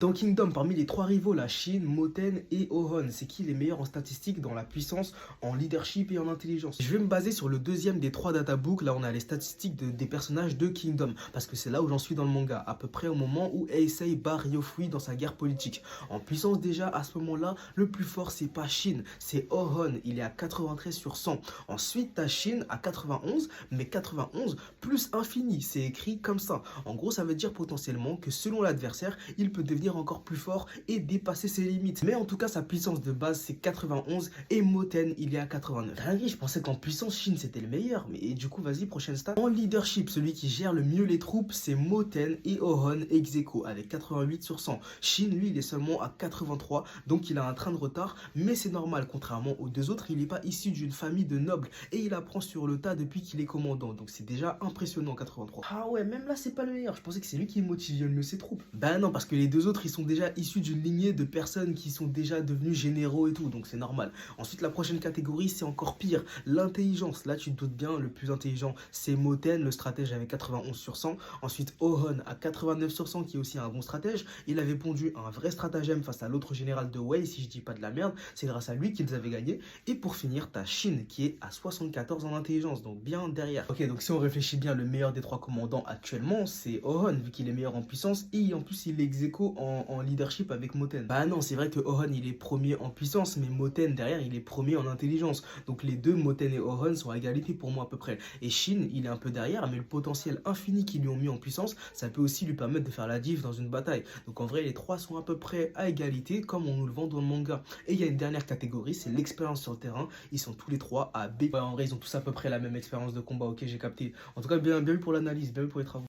Dans Kingdom, parmi les trois rivaux, la Shin, Moten et Ohon, c'est qui les meilleurs en statistiques, dans la puissance, en leadership et en intelligence? Je vais me baser sur le deuxième des trois databooks. Là, on a les statistiques des personnages de Kingdom, parce que c'est là où j'en suis dans le manga, à peu près au moment où Eisei bat Ryofui dans sa guerre politique. En puissance déjà, à ce moment-là, le plus fort, c'est pas Shin, c'est Ohon, il est à 93 sur 100. Ensuite, t'as Shin à 91, mais 91 plus infini, c'est écrit comme ça. En gros, ça veut dire potentiellement que selon l'adversaire, il peut devenir encore plus fort et dépasser ses limites. Mais en tout cas, sa puissance de base, c'est 91 et Moten, il est à 89. Dinguerie, je pensais qu'en puissance, Shin, c'était le meilleur. Mais du coup, vas-y, prochaine stat. En leadership, celui qui gère le mieux les troupes, c'est Moten et Ohon ex aequo avec 88 sur 100. Shin, lui, il est seulement à 83, donc il a un train de retard, mais c'est normal. Contrairement aux deux autres, il n'est pas issu d'une famille de nobles et il apprend sur le tas depuis qu'il est commandant. Donc c'est déjà impressionnant, 83. Ah ouais, même là, c'est pas le meilleur. Je pensais que c'est lui qui motivait le mieux ses troupes. Ben non, parce que les deux autres, ils sont déjà issus d'une lignée de personnes qui sont déjà devenus généraux et tout, donc c'est normal. Ensuite, la prochaine catégorie, c'est encore pire, l'intelligence. Là, tu te doutes bien, le plus intelligent, c'est Moten, le stratège avec 91 sur 100. Ensuite, Ohon à 89 sur 100, qui est aussi un bon stratège. Il avait pondu un vrai stratagème face à l'autre général de Wei, si je dis pas de la merde. C'est grâce à lui qu'ils avaient gagné. Et pour finir, t'as Shin, qui est à 74 en intelligence, donc bien derrière. Ok, donc si on réfléchit bien, le meilleur des trois commandants actuellement, c'est Ohon, vu qu'il est meilleur en puissance, et en plus, il est ex aequo en leadership avec Moten. Bah non, c'est vrai que Ohon, il est premier en puissance, mais Moten, derrière, il est premier en intelligence. Donc les deux, Moten et Ohon, sont à égalité pour moi à peu près. Et Shin, il est un peu derrière, mais le potentiel infini qu'ils lui ont mis en puissance, ça peut aussi lui permettre de faire la diff dans une bataille. Donc en vrai, les trois sont à peu près à égalité, comme on nous le vend dans le manga. Et il y a une dernière catégorie, c'est l'expérience sur le terrain. Ils sont tous les trois à B. Ouais, en vrai, ils ont tous à peu près la même expérience de combat, ok, j'ai capté. En tout cas, bien vu pour l'analyse, bien vu pour les travaux.